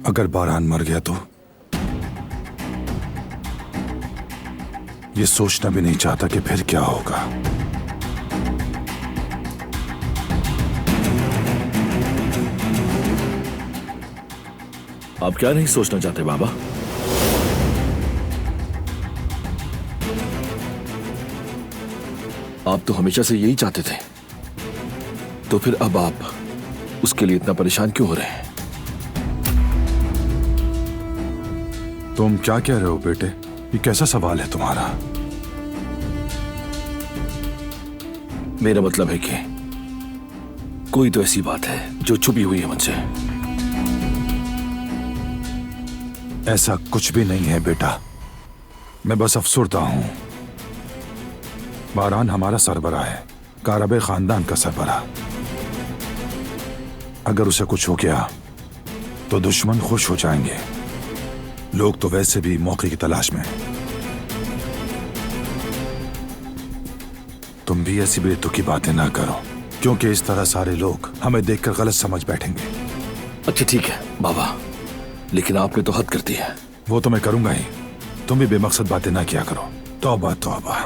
अगर बारहान मर गया तो ये सोचना भी नहीं चाहता कि फिर क्या होगा। आप क्या नहीं सोचना चाहते बाबा? आप तो हमेशा से यही चाहते थे, तो फिर अब आप उसके लिए इतना परेशान क्यों हो रहे हैं? तुम क्या कह रहे हो बेटे? ये कैसा सवाल है तुम्हारा? मेरा मतलब है कि कोई तो ऐसी बात है जो छुपी हुई है मुझसे। ऐसा कुछ भी नहीं है बेटा, मैं बस अफसुर्दा हूं। बारहान हमारा सरबराह है, कारबे खानदान का सरबराह। अगर उसे कुछ हो गया तो दुश्मन खुश हो जाएंगे। लोग तो वैसे भी मौके की तलाश में हैं। तुम भी ऐसी बेतुकी बातें ना करो, क्योंकि इस तरह सारे लोग हमें देखकर गलत समझ बैठेंगे। अच्छा ठीक है बाबा, लेकिन आपने तो हद कर दी है। वो तो मैं करूंगा ही। तुम भी बेमकसद बातें ना किया करो। तौबा तौबा।